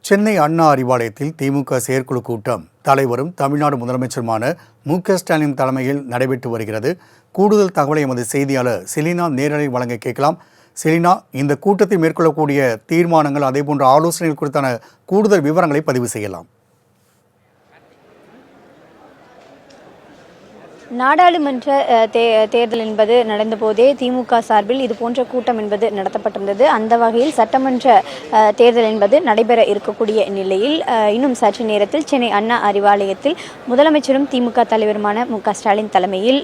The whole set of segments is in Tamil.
சென்னை அண்ணா அறிவாலயத்தில் திமுக செயற்குழு கூட்டம் தலைவரும் தமிழ்நாடு முதலமைச்சருமான மு.க.ஸ்டாலின் தலைமையில் நடைபெற்று வருகிறது. கூடுதல் தகவலை எமது செய்தியாளர் செலினா நேரலை வழங்க கேட்கலாம். செலினா, இந்த கூட்டத்தில் மேற்கொள்ளக்கூடிய தீர்மானங்கள் அதேபோன்ற ஆலோசனைகள் குறித்தான கூடுதல் விவரங்களை பதிவு செய்யலாம். நாடாளுமன்ற தேர்தல் என்பது நடந்தபோதே திமுக சார்பில் இது போன்ற கூட்டம் என்பது நடத்தப்பட்டிருந்தது. அந்த வகையில் சட்டமன்ற தேர்தல் என்பது நடைபெற இருக்கக்கூடிய நிலையில் இன்னும் சற்று நேரத்தில் சென்னை அண்ணா அறிவாலயத்தில் முதலமைச்சரும் திமுக தலைவருமான மு.க.ஸ்டாலின் தலைமையில்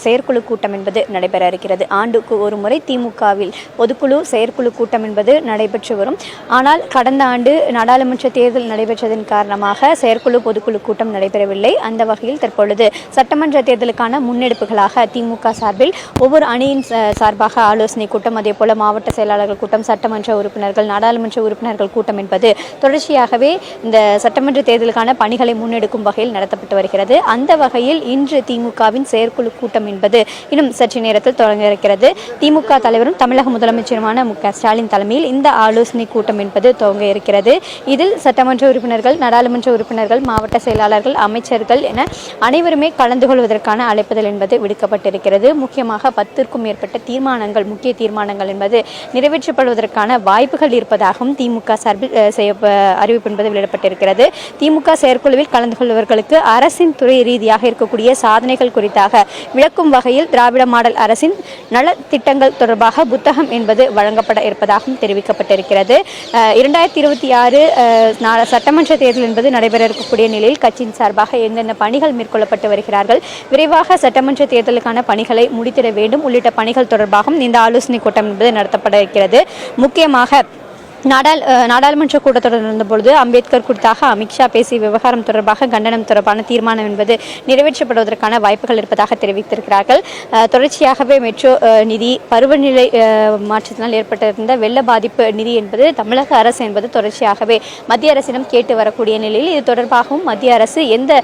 செயற்குழு கூட்டம் என்பது நடைபெற இருக்கிறது. ஆண்டுக்கு ஒரு முறை திமுகவில் பொதுக்குழு செயற்குழு கூட்டம் என்பது நடைபெற்று வரும். ஆனால் கடந்த ஆண்டு நாடாளுமன்ற தேர்தல் நடைபெற்றதன் காரணமாக செயற்குழு பொதுக்குழு கூட்டம் நடைபெறவில்லை. அந்த வகையில் தற்பொழுது சட்டமன்ற தேர்தல் முன்னெடுப்புகளாக திமுக சார்பில் ஒவ்வொரு அணியின் சார்பாக ஆலோசனை கூட்டம், அதே போல மாவட்ட செயலாளர்கள் கூட்டம், சட்டமன்ற உறுப்பினர்கள், நாடாளுமன்ற உறுப்பினர்கள் கூட்டம் என்பது தொடர்ச்சியாகவே இந்த சட்டமன்ற தேர்தலுக்கான பணிகளை முன்னெடுக்கும் வகையில் நடத்தப்பட்டு வருகிறது. அந்த வகையில் இன்று திமுகவின் செயற்குழு கூட்டம் என்பது இன்னும் சற்று நேரத்தில் தொடங்க இருக்கிறது. திமுக தலைவரும் தமிழக முதலமைச்சருமான மு.க.ஸ்டாலின் தலைமையில் இந்த ஆலோசனை கூட்டம் என்பது துவங்க இருக்கிறது. இதில் சட்டமன்ற உறுப்பினர்கள், நாடாளுமன்ற உறுப்பினர்கள், மாவட்ட செயலாளர்கள், அமைச்சர்கள் என அனைவருமே கலந்து கொள்வதற்கான அழைப்புதல் என்பது விடுக்கப்பட்டிருக்கிறது. முக்கியமாக 10க்கும் மேற்பட்ட தீர்மானங்கள், முக்கிய தீர்மானங்கள் என்பது நிறைவேற்றப்படுவதற்கான வாய்ப்புகள் இருப்பதாகவும் திமுக சார்பில் அறிவிப்பு என்பது வெளியிடப்பட்டிருக்கிறது. திமுக செயற்குழுவில் கலந்து கொள்வர்களுக்கு அரசின் துறை ரீதியாக இருக்கக்கூடிய சாதனைகள் குறித்தாக விளக்கும் வகையில் திராவிட மாடல் அரசின் நலத்திட்டங்கள் தொடர்பாக புத்தகம் என்பது வழங்கப்பட இருப்பதாகவும் தெரிவிக்கப்பட்டிருக்கிறது. 2026 சட்டமன்ற தேர்தல் என்பது நடைபெற இருக்கக்கூடிய நிலையில் கட்சியின் சார்பாக என்னென்ன பணிகள் மேற்கொள்ளப்பட்டு வருகிறார்கள், விரைவாக சட்டமன்ற தேர்தலுக்கான பணிகளை முடித்திட வேண்டும் உள்ளிட்ட பணிகள் தொடர்பாகவும் இந்த ஆலோசனை கூட்டம் என்பது நடத்தப்பட இருக்கிறது. முக்கியமாக நாடாளுமன்ற கூட்டத்தொடர் இருந்தபொழுது அம்பேத்கர் குறித்தாக அமித்ஷா பேசிய விவகாரம் தொடர்பாக கண்டனம் தொடர்பான தீர்மானம் என்பது நிறைவேற்றப்படுவதற்கான வாய்ப்புகள் இருப்பதாக தெரிவித்திருக்கிறார்கள். தொடர்ச்சியாகவே மெட்ரோ நிதி, பருவநிலை மாற்றத்தினால் ஏற்பட்டிருந்த வெள்ள பாதிப்பு நிதி என்பது தமிழக அரசு என்பது தொடர்ச்சியாகவே மத்திய அரசிடம் கேட்டு வரக்கூடிய நிலையில் இது தொடர்பாகவும் மத்திய அரசு எந்த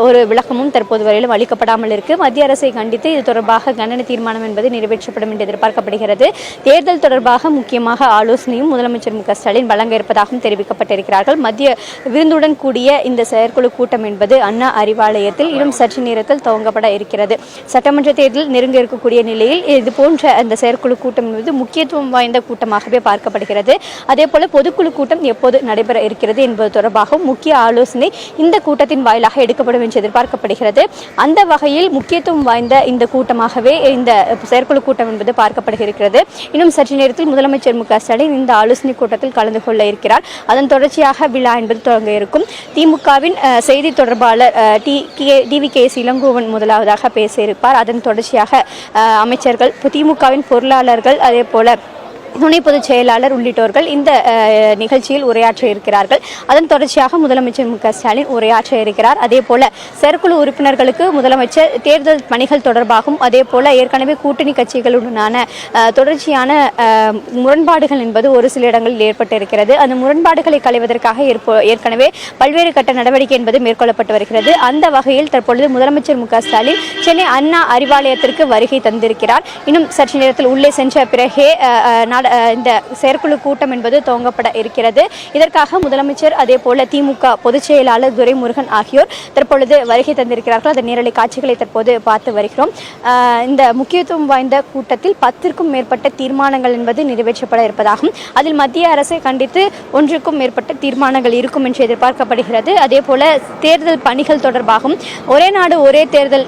ஒரு விளக்கமும் தற்போது வரையிலும் அளிக்கப்படாமல் இருக்கு. மத்திய அரசை கண்டித்து இது தொடர்பாக கண்டன தீர்மானம் என்பது நிறைவேற்றப்படும் என்று எதிர்பார்க்கப்படுகிறது. தேர்தல் தொடர்பாக முக்கியமாக ஆலோசனையும் முதலமைச்சர் மு.க.ஸ்டாலின் வழங்க இருப்பதாகவும் தெரிவிக்கப்பட்டிருக்கிறார்கள். மத்திய விருந்துடன் கூடிய இந்த செயற்குழு கூட்டம் என்பது அண்ணா அறிவாலயத்தில் இன்னும் சற்று நேரத்தில் துவங்கப்பட இருக்கிறது. சட்டமன்ற தேர்தல் நெருங்க இருக்கக்கூடிய நிலையில் இது போன்ற அந்த செயற்குழு கூட்டம் என்பது முக்கியத்துவம் வாய்ந்த கூட்டமாகவே பார்க்கப்படுகிறது. அதே போல பொதுக்குழு கூட்டம் எப்போது நடைபெற இருக்கிறது என்பது தொடர்பாகவும் முக்கிய ஆலோசனை இந்த கூட்டத்தின் வாயிலாக எடுக்கப்படும் என்று எதிர்பார்க்கப்படுகிறது. அந்த வகையில் முக்கியத்துவம் வாய்ந்த இந்த கூட்டமாகவே இந்த செயற்குழு கூட்டம் என்பது பார்க்கப்படுகிறது. இன்னும் சற்று நேரத்தில் முதலமைச்சர் மு.க.ஸ்டாலின் இந்த ஆலோசனை கூட்டத்தில் கலந்து கொள்ள இருக்கிறார். அதன் தொடர்ச்சியாக விழா என்பது தொடங்க இருக்கும். திமுகவின் செய்தி தொடர்பாளர் டிவி.கே.எஸ். இளங்கோவன் முதலாவதாக பேச இருப்பார். அதன் தொடர்ச்சியாக அமைச்சர்கள், திமுகவின் பொருளாளர்கள், அதே போல துணை பொதுச் செயலாளர் உள்ளிட்டோர்கள் இந்த நிகழ்ச்சியில் உரையாற்ற இருக்கிறார்கள். அதன் தொடர்ச்சியாக முதலமைச்சர் மு.க.ஸ்டாலின் உரையாற்ற இருக்கிறார். அதே போல செயற்குழு உறுப்பினர்களுக்கு முதலமைச்சர் தேர்தல் பணிகள் தொடர்பாகவும், அதே போல ஏற்கனவே கூட்டணி கட்சிகளுடனான தொடர்ச்சியான முரண்பாடுகள் என்பது ஒரு சில இடங்களில் ஏற்பட்டிருக்கிறது. அந்த முரண்பாடுகளை களைவதற்காக ஏற்கனவே பல்வேறு கட்ட நடவடிக்கை என்பது மேற்கொள்ளப்பட்டு வருகிறது. அந்த வகையில் தற்பொழுது முதலமைச்சர் மு.க.ஸ்டாலின் சென்னை அண்ணா அறிவாலயத்திற்கு வருகை தந்திருக்கிறார். இன்னும் சற்று நேரத்தில் உள்ளே சென்ற பிறகே இந்த செயற்குழு கூட்டம் என்பது துவங்கப்பட இருக்கிறது. இதற்காக முதலமைச்சர், அதே போல திமுக பொதுச் செயலாளர் துரைமுருகன் ஆகியோர் தற்பொழுது வருகை தந்திருக்கிறார்கள். அதன் நேரலை காட்சிகளை தற்போது பார்த்து வருகிறோம். இந்த முக்கியத்துவம் வாய்ந்த கூட்டத்தில் 10க்கும் மேற்பட்ட தீர்மானங்கள் என்பது நிறைவேற்றப்பட இருப்பதாகவும், அதில் மத்திய அரசை கண்டித்து 1க்கும் மேற்பட்ட தீர்மானங்கள் இருக்கும் என்று எதிர்பார்க்கப்படுகிறது. அதே போல தேர்தல் பணிகள் தொடர்பாகவும் ஒரே நாடு ஒரே தேர்தல்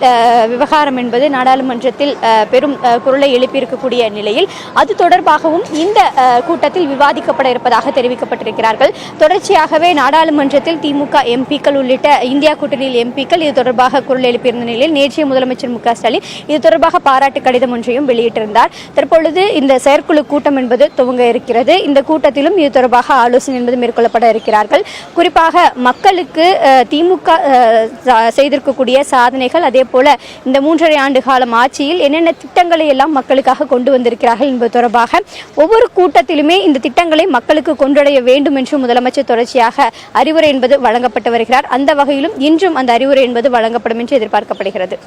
விவகாரம் என்பது நாடாளுமன்றத்தில் பெரும் குரலை எழுப்பியிருக்கக்கூடிய நிலையில் அது தொடர்பாகவும் இந்த கூட்டத்தில் விவாதிக்கப்பட இருப்பதாக தெரிவிக்கப்பட்டிருக்கிறார்கள். தொடர்ச்சியாகவே நாடாளுமன்றத்தில் திமுக எம்பிக்கள் உள்ளிட்ட இந்தியா கூட்டணியில் எம்பிக்கள் இது தொடர்பாக குரல் எழுப்பியிருந்த நிலையில் நேற்றைய முதலமைச்சர் மு.க.ஸ்டாலின் இது தொடர்பாக பாராட்டு கடிதம் ஒன்றையும் வெளியிட்டிருந்தார். தற்பொழுது இந்த செயற்குழு கூட்டம் என்பது துவங்க இருக்கிறது. இந்த கூட்டத்திலும் இது தொடர்பாக ஆலோசனை என்பது மேற்கொள்ளப்பட இருக்கிறார்கள். குறிப்பாக மக்களுக்கு திமுக செய்திருக்கக்கூடிய சாதனைகள், அதே போல இந்த 3.5 ஆண்டு காலம் ஆட்சியில் என்னென்ன திட்டங்களை எல்லாம் மக்களுக்காக கொண்டு வந்திருக்கிறார்கள் என்பது தொடர்பாக ஒவ்வொரு கூட்டத்திலுமே இந்த திட்டங்களை மக்களுக்கு கொண்டடைய வேண்டும் என்று முதலமைச்சர் தொடர்ச்சியாக அறிவுரை என்பது வழங்கப்பட்டு வருகிறார். அந்த வகையிலும் இன்றும் அந்த அறிவுரை என்பது வழங்கப்படும் என்று எதிர்பார்க்கப்படுகிறது.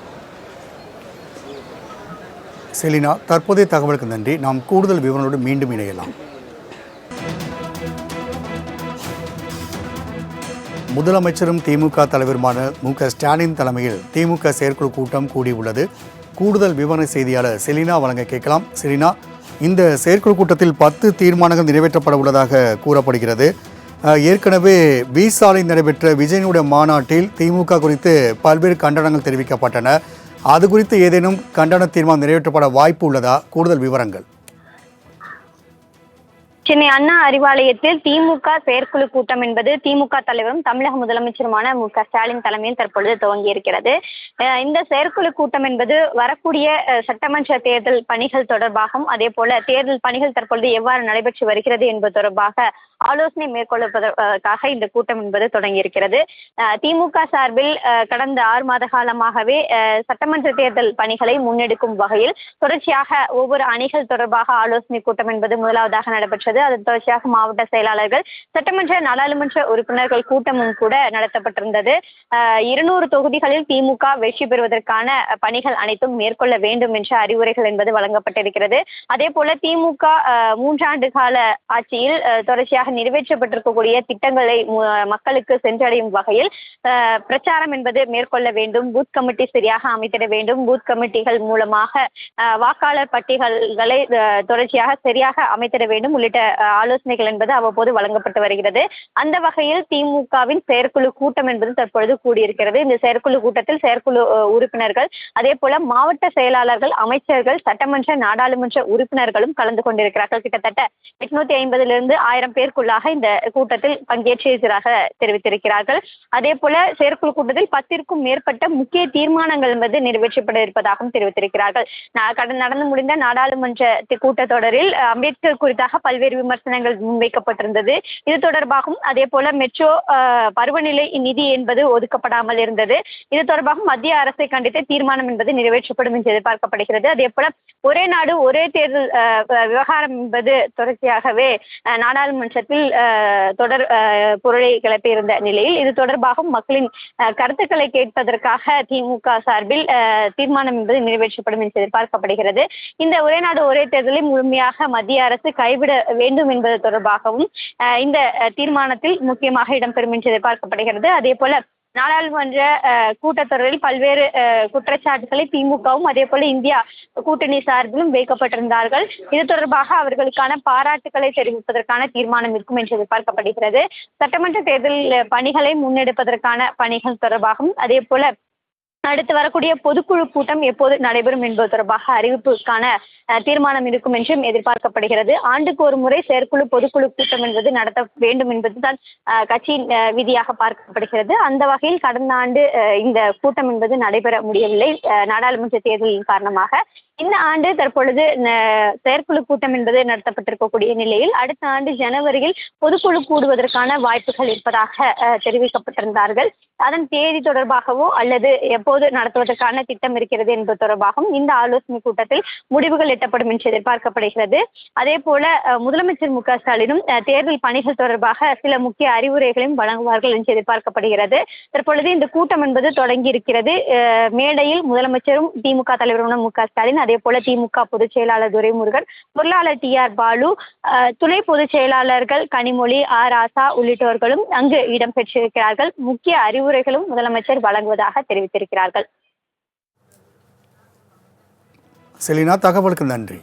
செலினா, தற்போதைய தகவலுக்கு நன்றி. நாம் கூடுதல் விவரங்களோடு மீண்டும் இணையலாம். முதலமைச்சரும் திமுக தலைவருமான மு.க.ஸ்டாலின் தலைமையில் திமுக செயற்குழு கூட்டம் கூடியுள்ளது. கூடுதல் விவரண செய்தியாளர் செலினா வழங்க கேட்கலாம். செலினா, இந்த செயற்குழு கூட்டத்தில் 10 தீர்மானங்கள் நிறைவேற்றப்பட உள்ளதாக கூறப்படுகிறது. ஏற்கனவே வீசாலையில் நடைபெற்ற விஜயனுடைய மாநாட்டில் திமுக குறித்து பல்வேறு கண்டனங்கள் தெரிவிக்கப்பட்டன. அது குறித்து ஏதேனும் கண்டன தீர்மானம் நிறைவேற்றப்பட வாய்ப்பு உள்ளதா? கூடுதல் விவரங்கள். சென்னை அண்ணா அறிவாலயத்தில் திமுக செயற்குழு கூட்டம் என்பது திமுக தலைவரும் தமிழக முதலமைச்சருமான மு.க.ஸ்டாலின் தலைமையில் தற்பொழுது துவங்கி இருக்கிறது. இந்த செயற்குழு கூட்டம் என்பது வரக்கூடிய சட்டமன்ற தேர்தல் பணிகள் தொடர்பாகவும் அதே போல தேர்தல் பணிகள் தற்பொழுது எவ்வாறு நடைபெற்று வருகிறது என்பது தொடர்பாக ஆலோசனை மேற்கொள்வதற்காக இந்த கூட்டம் என்பது தொடங்கி இருக்கிறது. திமுக சார்பில் கடந்த 6 மாத காலமாகவே சட்டமன்ற தேர்தல் பணிகளை முன்னெடுக்கும் வகையில் தொடர்ச்சியாக ஒவ்வொரு அணிகள் தொடர்பாக ஆலோசனை கூட்டம் என்பது முதலாவதாக நடைபெற்றது. அதன் தொடர்ச்சியாக மாவட்ட செயலாளர்கள், சட்டமன்ற நாடாளுமன்ற உறுப்பினர்கள் கூட்டமும் கூட நடத்தப்பட்டிருந்தது. 200 தொகுதிகளில் திமுக வெற்றி பெறுவதற்கான பணிகள் அனைத்தும் மேற்கொள்ள வேண்டும் என்ற அறிவுரைகள் என்பது வழங்கப்பட்டிருக்கிறது. அதே போல திமுக 3 ஆண்டு கால ஆட்சியில் தொடர்ச்சியாக நிறைவேற்றப்பட்டிருக்கக்கூடிய திட்டங்களை மக்களுக்கு சென்றடையும் வகையில் பிரச்சாரம் என்பது மேற்கொள்ள வேண்டும். பூத் கமிட்டி சரியாக அமைத்திட வேண்டும். பூத் கமிட்டிகள் மூலமாக வாக்காளர் பட்டியல்களை தொடர்ச்சியாக சரியாக அமைத்திட வேண்டும் உள்ளிட்ட ஆலோசனைகள் என்பது அவ்வப்போது வழங்கப்பட்டு வருகிறது. அந்த வகையில் திமுகவின் செயற்குழு கூட்டம் என்பது தற்பொழுது கூடியிருக்கிறது. இந்த செயற்குழு கூட்டத்தில் செயற்குழு உறுப்பினர்கள், அதே போல மாவட்ட செயலாளர்கள், அமைச்சர்கள், சட்டமன்ற நாடாளுமன்ற உறுப்பினர்களும் கலந்து கொண்டிருக்கிறார்கள். கிட்டத்தட்ட 850 1000 பேருக்குள்ளாக இந்த கூட்டத்தில் பங்கேற்றிருக்கிறதாக தெரிவித்திருக்கிறார்கள். அதே போல செயற்குழு கூட்டத்தில் 10க்கும் மேற்பட்ட முக்கிய தீர்மானங்கள் என்பது நிறைவேற்றப்பட இருப்பதாகவும் தெரிவித்திருக்கிறார்கள். நடந்து முடிந்த நாடாளுமன்ற கூட்டத்தொடரில் அம்பேத்கர் குறித்தாக பல்வேறு விமர்சனங்கள் முன்வைக்கப்பட்டிருந்தது. இது தொடர்பாகவும் அதே போல மெட்ரோ பருவநிலை நிதி என்பது ஒதுக்கப்படாமல் இருந்தது. இது தொடர்பாக மத்திய அரசை கண்டித்து தீர்மானம் என்பது நிறைவேற்றப்படும் என்று எதிர்பார்க்கப்படுகிறது. அதே போல ஒரே நாடு ஒரே தேர்தல் விவகாரம் என்பது தொடர்ச்சியாகவே நாடாளுமன்றத்தில் தொடர் பொருளை கிளப்பியிருந்த நிலையில் இது தொடர்பாக மக்களின் கருத்துக்களை கேட்பதற்காக திமுக சார்பில் தீர்மானம் என்பது நிறைவேற்றப்படும் என்று எதிர்பார்க்கப்படுகிறது. இந்த ஒரே நாடு ஒரே தேர்தலை முழுமையாக மத்திய அரசு கைவிட வேண்டும் என்பது தொடர்பாகவும் இந்த தீர்மானத்தில் முக்கியமாக இடம்பெறும் என்று எதிர்பார்க்கப்படுகிறது. அதே போல நாடாளுமன்ற கூட்டத்தொடரில் பல்வேறு குற்றச்சாட்டுகளை திமுகவும் அதே போல இந்தியா கூட்டணி சார்பிலும் வைக்கப்பட்டிருந்தார்கள். இது தொடர்பாக அவர்களுக்கான பாராட்டுக்களை தெரிவிப்பதற்கான தீர்மானம் இருக்கும் என்று எதிர்பார்க்கப்படுகிறது. சட்டமன்ற தேர்தல் பணிகளை முன்னெடுப்பதற்கான பணிகள் தொடர்பாகவும் அதே போல அடுத்து வரக்கூடிய பொதுக்குழு கூட்டம் எப்போது நடைபெறும் என்பது தொடர்பாக அறிவிப்புக்கான தீர்மானம் இருக்கும் என்றும் எதிர்பார்க்கப்படுகிறது. ஆண்டுக்கு ஒரு முறை செயற்குழு பொதுக்குழு கூட்டம் என்பது நடத்த வேண்டும் என்பதுதான் கட்சியின் விதியாக பார்க்கப்படுகிறது. அந்த வகையில் கடந்த ஆண்டு இந்த கூட்டம் என்பது நடைபெற முடியவில்லை நாடாளுமன்ற தேர்தலின் காரணமாக. இந்த ஆண்டு தற்பொழுது செயற்குழு கூட்டம் என்பது நடத்தப்பட்டிருக்கக்கூடிய நிலையில் அடுத்த ஆண்டு ஜனவரியில் பொதுக்குழு கூடுவதற்கான வாய்ப்புகள் இருப்பதாக தெரிவிக்கப்பட்டிருந்தார்கள். அதன் தேதி தொடர்பாகவோ அல்லது எப்போது நடத்துவதற்கான திட்டம் இருக்கிறது என்பது தொடர்பாகவும் இந்த ஆலோசனை கூட்டத்தில் முடிவுகள் எட்டப்படும் என்று எதிர்பார்க்கப்படுகிறது. அதே போல முதலமைச்சர் மு.க.ஸ்டாலினும் தேர்தல் பணிகள் தொடர்பாக சில முக்கிய அறிவுரைகளையும் வழங்குவார்கள் என்று எதிர்பார்க்கப்படுகிறது. தற்பொழுது இந்த கூட்டம் என்பது தொடங்கி இருக்கிறது. மேடையில் முதலமைச்சரும் திமுக தலைவருமான மு.க.ஸ்டாலின், அதே போல திமுக பொதுச் செயலாளர் துரைமுருகன், பொருளாளர் டி.ஆர். பாலு, துணை பொதுச் செயலாளர்கள் கனிமொழி, ராசா உள்ளிட்டோர்களும் அங்கு இடம்பெற்றிருக்கிறார்கள். முக்கிய அறிவுரைகளும் முதலமைச்சர் வழங்குவதாக தெரிவித்திருக்கிறார்கள். செலினா, தகவலுக்கு நன்றி.